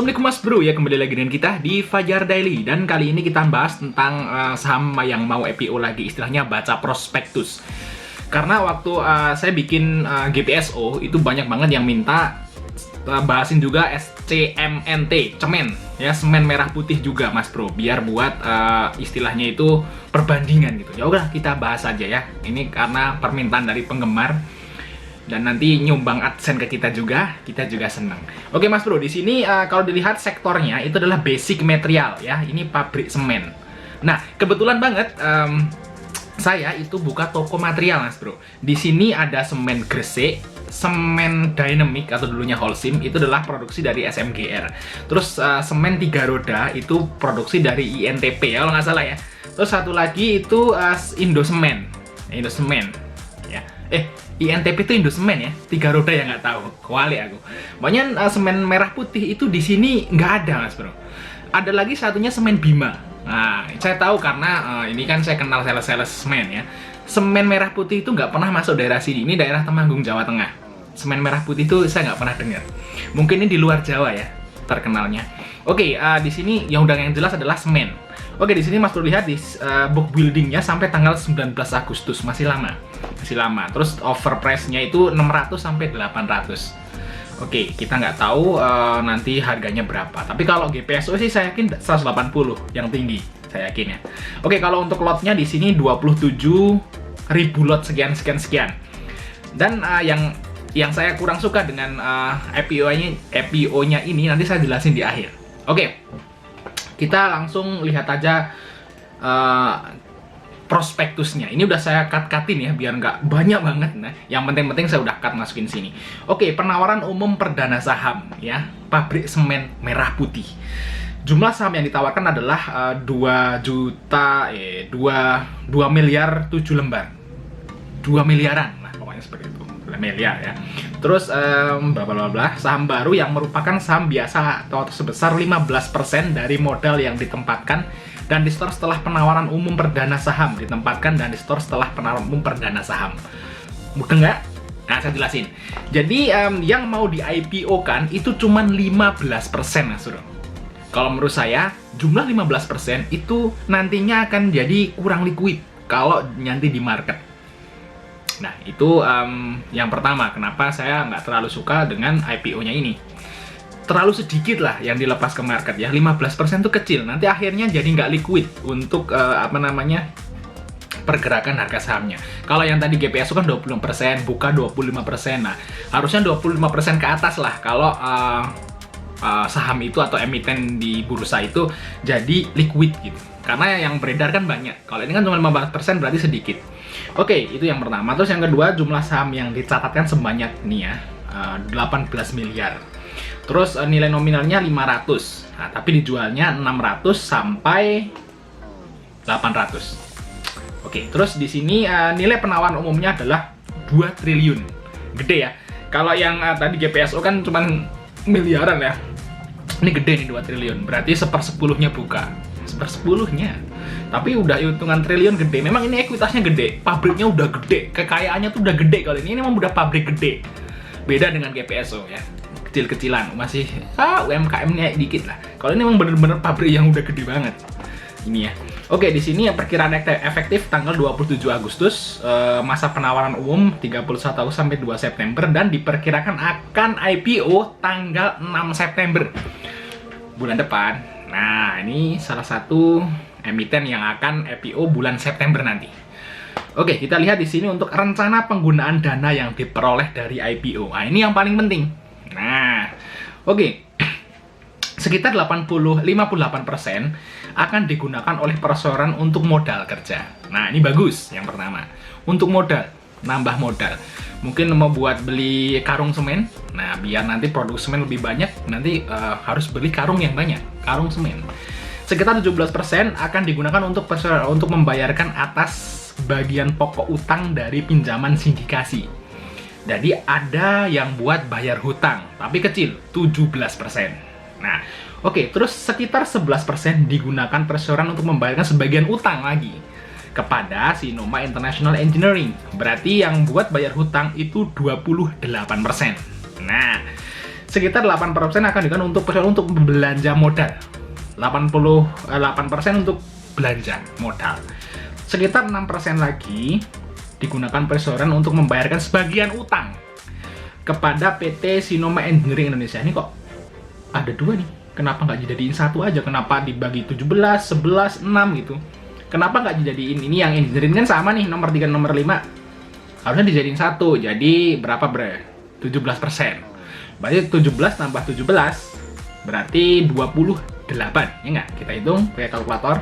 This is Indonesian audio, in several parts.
Assalamualaikum Mas Bro, ya kembali lagi dengan kita di Fajar Daily. Dan kali ini kita bahas tentang saham yang mau IPO lagi, istilahnya baca prospektus. Karena waktu saya bikin GPSO, itu banyak banget yang minta bahasin juga SCMNT, cemen, ya semen merah putih juga Mas Bro, biar buat istilahnya itu perbandingan gitu. Ya udah kita bahas aja ya. Ini karena permintaan dari penggemar. Dan nanti nyumbang AdSense ke kita juga senang. Oke Mas Bro, di sini kalau dilihat sektornya itu adalah basic material ya. Ini pabrik semen. Nah, kebetulan banget saya itu buka toko material Mas Bro. Di sini ada semen Gresik, semen Dynamic atau dulunya Holcim itu adalah produksi dari SMGR. Terus semen 3 roda itu produksi dari INTP ya kalau nggak salah ya. Terus satu lagi itu Indosemen. Indosemen ya. INTP itu Indosemen ya, 3 roda ya nggak tahu, kuali aku. Pokoknya semen merah putih itu di sini nggak ada Mas Bro. Ada lagi satunya semen Bima. Nah, saya tahu karena ini kan saya kenal sales-sales semen ya. Semen merah putih itu nggak pernah masuk daerah sini, ini daerah Temanggung, Jawa Tengah. Semen merah putih itu saya nggak pernah dengar. Mungkin ini di luar Jawa ya, terkenalnya. Oke, di sini yang udah yang jelas adalah semen. Oke, di sini Mas Bro lihat di book buildingnya sampai tanggal 19 Agustus, masih lama. Masih lama. Terus offer price-nya itu 600 sampai 800. Oke, kita nggak tahu nanti harganya berapa. Tapi kalau GPSO sih saya yakin 180 yang tinggi, saya yakin ya. Oke, kalau untuk lotnya di sini 27.000 lot sekian. Dan yang saya kurang suka dengan IPO-nya ini nanti saya jelasin di akhir. Oke. Kita langsung lihat aja prospektusnya. Ini udah saya cut-cutin ya, biar nggak banyak banget. Nah, yang penting-penting saya udah cut masukin sini. Oke, penawaran umum perdana saham ya, pabrik semen merah putih. Jumlah saham yang ditawarkan adalah 2 miliar 7 lembar. 2 miliaran, nah pokoknya seperti itu. Miliar ya. Terus saham baru yang merupakan saham biasa atau sebesar 15% dari modal yang ditempatkan dan di store setelah penawaran umum perdana saham Mudah nggak? Nah, saya jelasin. Jadi yang mau di IPO kan itu cuma 15% Mas Bro. Kalau menurut saya jumlah 15% itu nantinya akan jadi kurang liquid kalau nanti di market. Nah, itu yang pertama, kenapa saya nggak terlalu suka dengan IPO-nya ini. Terlalu sedikit lah yang dilepas ke market ya, 15% itu kecil, nanti akhirnya jadi nggak liquid untuk pergerakan harga sahamnya. Kalau yang tadi GPSO kan 20%, buka 25%, nah harusnya 25% ke atas lah kalau saham itu atau emiten di bursa itu jadi liquid gitu. Karena yang beredar kan banyak, kalau ini kan cuma 15% berarti sedikit. Oke, itu yang pertama. Terus yang kedua, jumlah saham yang dicatatkan sebanyak nih ya, 18 miliar. Terus nilai nominalnya 500. Nah, tapi dijualnya 600 sampai 800. Oke, terus di sini nilai penawaran umumnya adalah 2 triliun. Gede ya. Kalau yang tadi GPSO kan cuma miliaran ya. Ini gede nih 2 triliun. Berarti 1/10-nya buka. 1/10-nya. Tapi udah hitungan triliun gede. Memang ini ekuitasnya gede, pabriknya udah gede, kekayaannya tuh udah gede. Kalau ini memang udah pabrik gede. Beda dengan GPSO ya, kecil-kecilan, masih UMKM-nya dikit lah. Kalau ini memang bener-bener pabrik yang udah gede banget. Ini ya. Oke, di sini perkiraan efektif tanggal 27 Agustus, masa penawaran umum 31 sampai 2 September dan diperkirakan akan IPO tanggal 6 September bulan depan. Nah, ini salah satu emiten yang akan IPO bulan September nanti. Oke, kita lihat di sini untuk rencana penggunaan dana yang diperoleh dari IPO. Nah, ini yang paling penting. Nah, oke. Sekitar 58% akan digunakan oleh perusahaan untuk modal kerja. Nah, ini bagus yang pertama. Untuk modal, nambah modal. Mungkin mau buat beli karung semen. Nah, biar nanti produk semen lebih banyak, nanti harus beli karung yang banyak, karung semen. Sekitar 17% akan digunakan untuk membayarkan atas bagian pokok utang dari pinjaman sindikasi. Jadi ada yang buat bayar hutang, tapi kecil, 17%. Nah, oke, terus sekitar 11% digunakan perseroan untuk membayarkan sebagian utang lagi kepada Sinoma International Engineering. Berarti yang buat bayar hutang itu 28%. Nah, sekitar 8% akan digunakan untuk belanja modal. 88% untuk belanja modal. Sekitar 6% lagi digunakan perseroan untuk membayarkan sebagian utang kepada PT Sinoma Engineering Indonesia. Ini kok ada dua nih, kenapa nggak dijadiin satu aja? Kenapa dibagi 17, 11, 6 gitu? Kenapa nggak dijadiin ini yang engineering kan sama nih, nomor 3, nomor 5? Harusnya dijadiin satu, jadi berapa bre? 17%. Berarti 17 tambah 17, berarti 28, ya nggak? Kita hitung pakai kalkulator.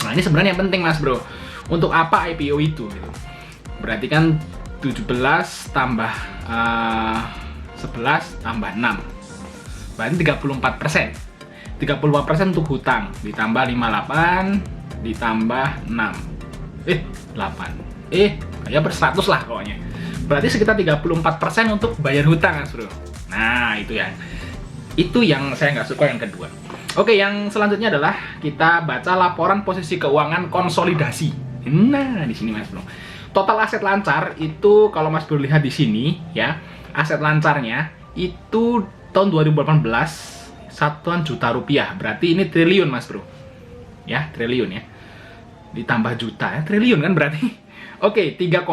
Nah ini sebenarnya yang penting mas bro, untuk apa IPO itu? Gitu. Berarti kan 17 tambah 11 tambah 6, berarti 34%. 34% untuk hutang, ditambah 58, ditambah 6, 8, ya per 100 lah pokoknya. Berarti sekitar 34% untuk bayar hutang, mas bro. Nah, itu yang saya nggak suka yang kedua. Oke, yang selanjutnya adalah kita baca laporan posisi keuangan konsolidasi. Nah, di sini mas bro. Total aset lancar itu kalau mas bro lihat di sini ya, aset lancarnya itu tahun 2018 satuan juta rupiah. Berarti ini triliun mas bro. Ya, triliun ya. Ditambah juta ya, triliun kan berarti. Oke, 3,2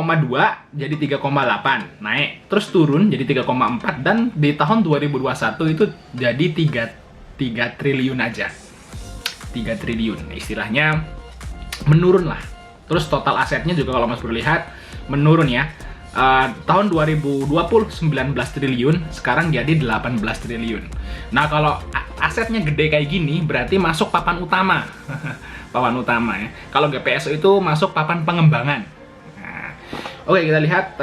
jadi 3,8 naik, terus turun jadi 3,4, dan di tahun 2021 itu jadi 3 triliun aja. 3 triliun, istilahnya menurun lah. Terus total asetnya juga kalau mas bro lihat menurun ya. Tahun 2020 19 triliun, sekarang jadi 18 triliun. Nah kalau asetnya gede kayak gini berarti masuk papan utama. Papan utama ya. Kalau GPSO itu masuk papan pengembangan. Nah, oke, kita lihat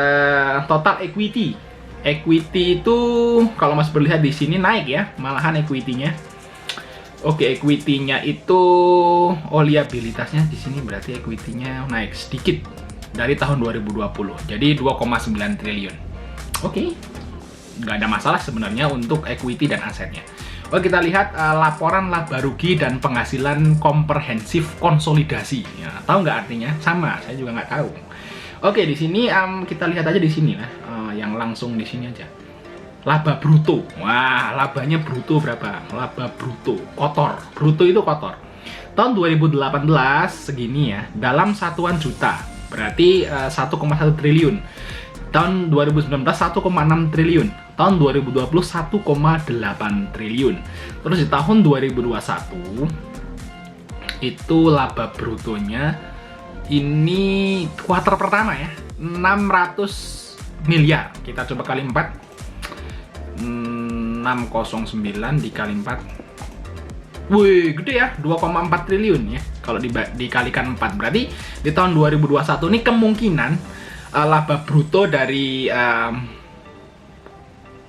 total equity. Equity itu kalau mas berlihat di sini naik ya, malahan equity-nya. Oke, equity-nya itu liabilitasnya di sini berarti equity-nya naik sedikit dari tahun 2020. Jadi 2,9 triliun. Oke. Nggak ada masalah sebenarnya untuk equity dan asetnya. Oke, kita lihat laporan laba rugi dan penghasilan komprehensif konsolidasi. Ya, tahu nggak artinya? Sama, saya juga nggak tahu. Oke, di sini kita lihat aja di sini lah, yang langsung di sini aja. Laba bruto. Wah, labanya bruto berapa? Laba bruto kotor. Bruto itu kotor. Tahun 2018 segini ya, dalam satuan juta. Berarti 1,1 triliun. Tahun 2019 1,6 triliun. Tahun 2020 1,8 triliun. Terus di tahun 2021 itu laba brutonya ini kuartal pertama ya, 600 miliar. Kita coba kali 4. 609 dikali 4. Wih, gede ya, 2,4 triliun ya. Kalau dikalikan 4, berarti di tahun 2021 ini kemungkinan laba bruto dari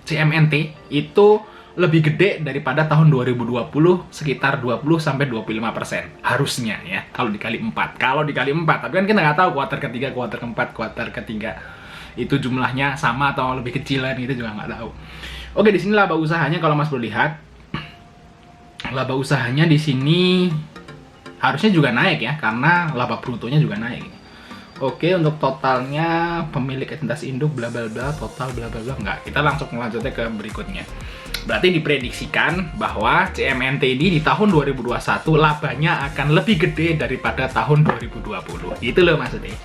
CMNT itu lebih gede daripada tahun 2020, sekitar 20-25% harusnya ya, kalau dikali 4. Kalau dikali 4, tapi kan kita nggak tahu kuartal ketiga, kuartal keempat, kuartal ketiga itu jumlahnya sama atau lebih kecilan, gitu juga nggak tahu. Oke, di sini laba usahanya kalau mas bro lihat, laba usahanya di sini harusnya juga naik ya, karena laba brutonya juga naik. Oke, untuk totalnya pemilik entitas induk bla bla bla, total bla bla bla, enggak. Kita langsung melanjutnya ke berikutnya. Berarti diprediksikan bahwa CMNT ini di tahun 2021 labanya akan lebih gede daripada tahun 2020. Itu loh maksudnya.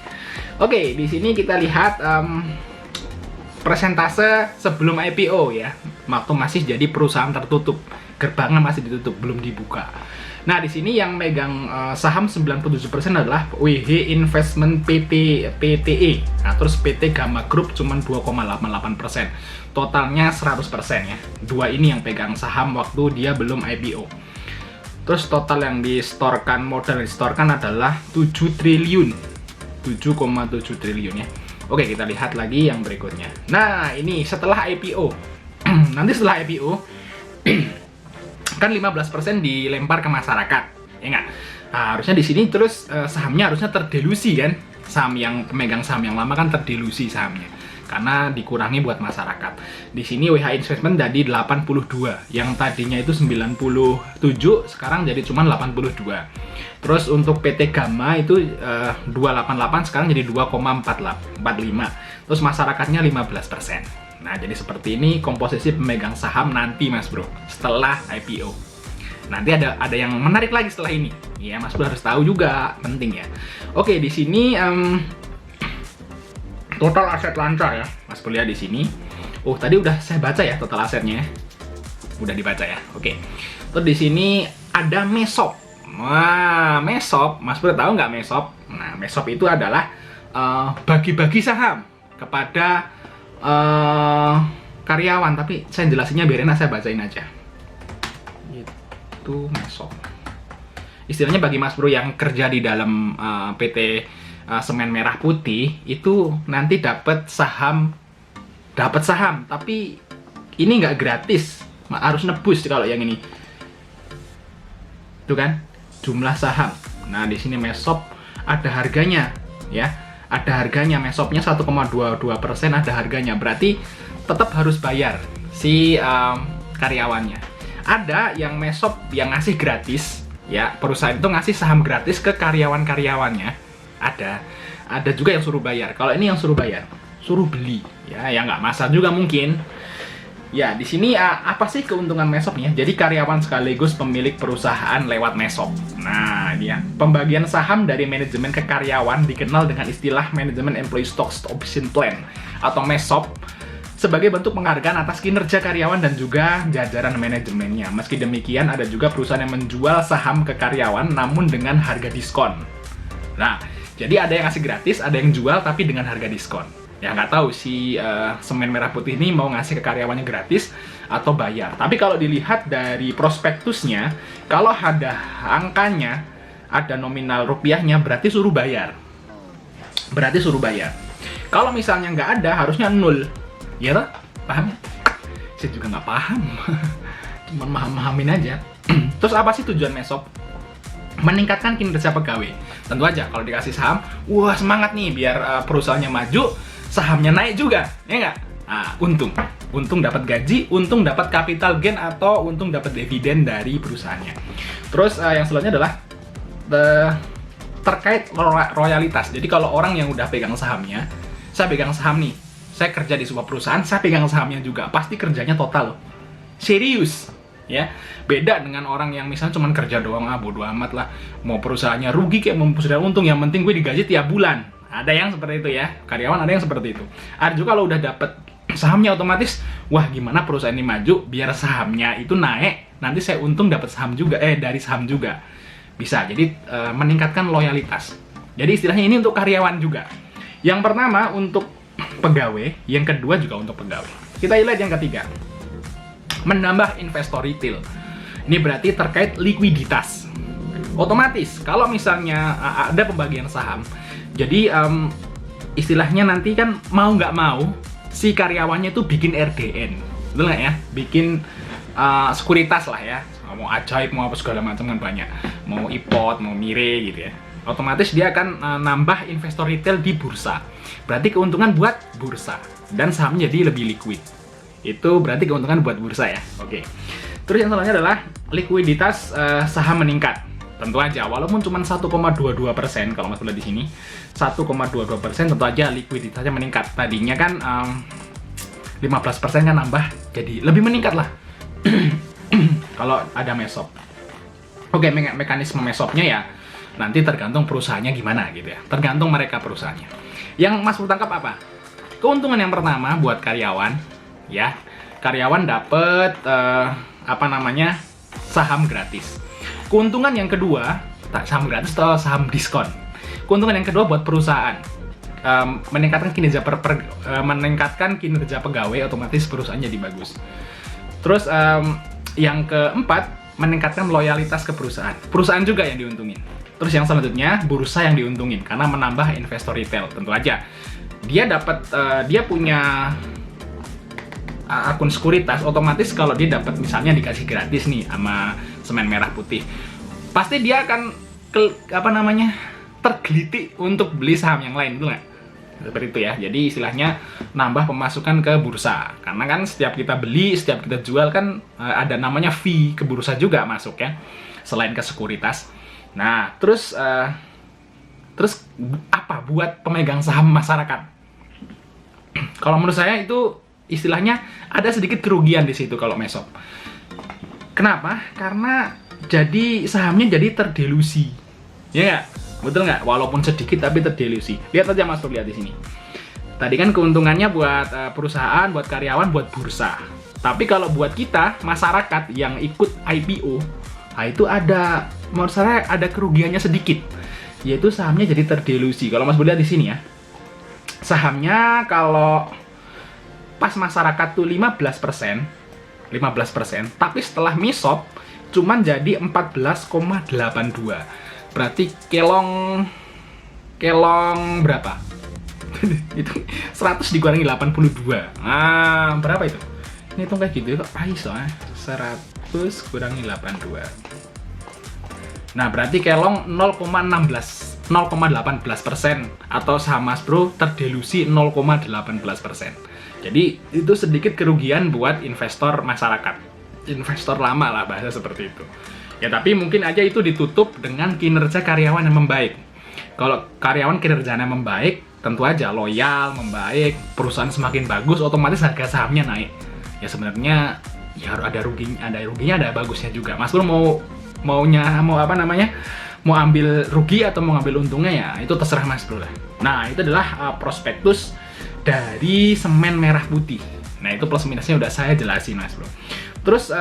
Oke, di sini kita lihat persentase sebelum IPO ya. Waktu masih jadi perusahaan tertutup, gerbangnya masih ditutup, belum dibuka. Nah, di sini yang megang saham 97% adalah WH Investment PTE. Nah, terus PT Gamma Group cuma 2,88%. Totalnya 100% ya. Dua ini yang pegang saham waktu dia belum IPO. Terus total yang distorkan, modal yang distorkan adalah 7 triliun. 7,7 triliun ya. Oke, kita lihat lagi yang berikutnya. Nah, ini setelah IPO. Nanti setelah IPO kan 15% dilempar ke masyarakat, ya nggak? Nah, harusnya di sini terus sahamnya harusnya terdelusi kan? Saham yang pemegang saham yang lama kan terdelusi sahamnya, karena dikurangi buat masyarakat. Di sini WH Investment jadi 82, yang tadinya itu 97, sekarang jadi cuma 82. Terus untuk PT Gamma itu 288, sekarang jadi 2,45. Terus masyarakatnya 15%. Nah, jadi seperti ini komposisi pemegang saham nanti, Mas Bro, setelah IPO. Nanti ada yang menarik lagi setelah ini. Ya, Mas Bro harus tahu juga, penting ya. Oke, di sini total aset lancar ya, Mas Bro lihat di sini. Oh, tadi udah saya baca ya total asetnya. Udah dibaca ya. Oke. Terus di sini ada MESOP. Wah, MESOP, Mas Bro tahu nggak MESOP? Nah, MESOP itu adalah bagi-bagi saham kepada karyawan. Tapi saya jelasinnya biarin saya bacain aja. Itu MESOP. Istilahnya bagi Mas Bro yang kerja di dalam PT Semen Merah Putih itu nanti dapat saham, tapi ini nggak gratis, harus nebus kalau yang ini. Itu kan jumlah saham. Nah, di sini MESOP ada harganya ya. Ada harganya, MESOP-nya 1,22% ada harganya. Berarti tetap harus bayar si karyawannya. Ada yang MESOP yang ngasih gratis ya, perusahaan itu ngasih saham gratis ke karyawan-karyawannya. Ada juga yang suruh bayar. Kalau ini yang suruh bayar, suruh beli ya, yang nggak masalah juga mungkin. Ya, di sini apa sih keuntungan MESOP-nya? Jadi karyawan sekaligus pemilik perusahaan lewat MESOP. Nah, ini ya. Pembagian saham dari manajemen ke karyawan dikenal dengan istilah Management Employee Stock Option Plan atau MESOP sebagai bentuk penghargaan atas kinerja karyawan dan juga jajaran manajemennya. Meski demikian, ada juga perusahaan yang menjual saham ke karyawan namun dengan harga diskon. Nah, jadi ada yang ngasih gratis, ada yang jual tapi dengan harga diskon. Ya, nggak tahu si Semen Merah Putih ini mau ngasih ke karyawannya gratis atau bayar. Tapi kalau dilihat dari prospektusnya, kalau ada angkanya, ada nominal rupiahnya, berarti suruh bayar. Kalau misalnya nggak ada, harusnya nol. Ya toh? Paham? Saya juga nggak paham. Cuma mahamin aja. Terus apa sih tujuan MESOP? Meningkatkan kinerja pegawai. Tentu aja kalau dikasih saham, wah semangat nih biar perusahaannya maju, sahamnya naik juga, ya nggak? Nah, untung dapat gaji, untung dapat capital gain atau untung dapat dividen dari perusahaannya. Terus yang selanjutnya adalah terkait royalitas. Jadi kalau orang yang udah pegang sahamnya, saya pegang saham nih, saya kerja di sebuah perusahaan, saya pegang sahamnya juga, pasti kerjanya total loh, serius. Ya, beda dengan orang yang misalnya cuma kerja doang, bodo amat lah, mau perusahaannya rugi kayak mau perusahaan untung, yang penting gue digaji tiap bulan. Ada yang seperti itu ya, karyawan ada yang seperti itu. Ada juga kalau udah dapet sahamnya otomatis, wah gimana perusahaan ini maju biar sahamnya itu naik, nanti saya untung dapat saham juga, dari saham juga. Bisa, jadi meningkatkan loyalitas. Jadi istilahnya ini untuk karyawan juga. Yang pertama untuk pegawai, yang kedua juga untuk pegawai. Kita lihat yang ketiga. Menambah investor retail. Ini berarti terkait likuiditas. Otomatis kalau misalnya ada pembagian saham, jadi istilahnya nanti kan mau nggak mau si karyawannya itu bikin RDN, betul nggak ya? Bikin sekuritas lah ya. Mau ajaib, mau apa segala macam kan banyak. Mau IPOT, mau MIRE gitu ya. Otomatis dia akan nambah investor retail di bursa. Berarti keuntungan buat bursa dan sahamnya jadi lebih liquid. Itu berarti keuntungan buat bursa ya. Oke. Terus yang selanjutnya adalah likuiditas saham meningkat. Tentu aja, walaupun cuma 1,22% kalau Mas lihat di sini, 1,22% tentu aja likuiditasnya meningkat. Tadinya kan 15% kan nambah, jadi lebih meningkat lah. Kalau ada MESOP. Oke, mekanisme MESOP-nya ya nanti tergantung perusahaannya gimana gitu ya. Tergantung mereka perusahaannya. Yang Mas tangkap apa? Keuntungan yang pertama buat karyawan ya, karyawan dapat saham gratis. Keuntungan yang kedua, saham gratis atau saham diskon. Keuntungan yang kedua buat perusahaan, meningkatkan kinerja pegawai, otomatis perusahaan jadi bagus. Terus yang keempat, meningkatkan loyalitas ke perusahaan. Perusahaan juga yang diuntungin. Terus yang selanjutnya, bursa yang diuntungin karena menambah investor retail. Tentu aja dia dapat, dia punya akun sekuritas, otomatis kalau dia dapat misalnya dikasih gratis nih sama Semen Merah Putih, pasti dia akan tergelitik untuk beli saham yang lain, betul nggak? Seperti itu ya. Jadi istilahnya nambah pemasukan ke bursa. Karena kan setiap kita beli, setiap kita jual kan ada namanya fee ke bursa juga masuk ya, selain ke sekuritas. Nah, terus apa buat pemegang saham masyarakat? Kalau menurut saya itu istilahnya ada sedikit kerugian di situ kalau mesop. Kenapa? Karena jadi sahamnya jadi terdelusi. Ya nggak? Betul nggak? Walaupun sedikit tapi terdelusi. Lihat aja Mas Bro, lihat di sini. Tadi kan keuntungannya buat perusahaan, buat karyawan, buat bursa. Tapi kalau buat kita, masyarakat yang ikut IPO, nah itu ada, menurut saya ada kerugiannya sedikit. Yaitu sahamnya jadi terdelusi. Kalau Mas boleh lihat di sini ya. Sahamnya kalau pas masyarakat tuh 15%, tapi setelah misop cuman jadi 14,82. Berarti kelong berapa? Itu 100 dikurangi 82. Nah, berapa itu? Ini hitung kayak gitu kok iso 100 kurangi 82. Nah, berarti kelong 0,18% atau saham Mas Bro terdelusi 0,18%. Jadi itu sedikit kerugian buat investor masyarakat. Investor lama lah bahasa seperti itu. Ya, tapi mungkin aja itu ditutup dengan kinerja karyawan yang membaik. Kalau karyawan kinerjanya membaik, tentu aja loyal, membaik, perusahaan semakin bagus, otomatis harga sahamnya naik. Ya sebenarnya ya harus ada ruginya, ada bagusnya juga. Mas Bro mau ambil rugi atau mau ambil untungnya ya itu terserah Mas Bro lah. Nah, itu adalah prospektus dari semen merah putih. Nah, itu plus minusnya udah saya jelasin Mas Bro. Terus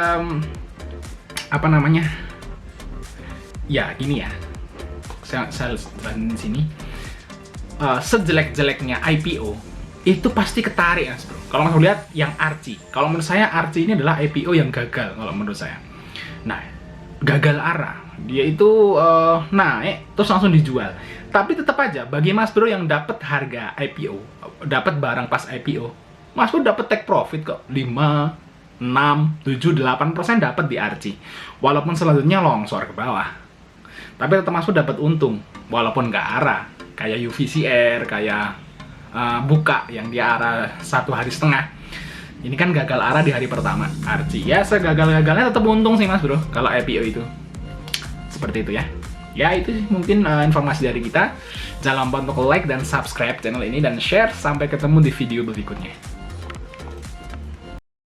ya gini ya. Saya di sini. Sejelek-jeleknya IPO itu pasti ketarik Mas Bro. Kalau Mas Bro lihat yang Archie, kalau menurut saya Archie ini adalah IPO yang gagal kalau menurut saya. Nah, gagal arah, dia itu naik terus langsung dijual. Tapi tetap aja bagi Mas Bro yang dapat harga IPO, dapat barang pas IPO, Mas Bro dapat take profit kok 5, 6, 7, 8% dapat di Archie. Walaupun selanjutnya longsor ke bawah, tapi tetap Mas Bro dapat untung walaupun nggak arah. Kayak UVCR, kayak Buka yang dia arah 1,5 hari. Ini kan gagal arah di hari pertama. Archie ya segagal-gagalnya tetap untung sih Mas Bro kalau IPO itu. Seperti itu ya. Ya itu mungkin informasi dari kita. Jangan lupa untuk like dan subscribe channel ini dan share. Sampai ketemu di video berikutnya.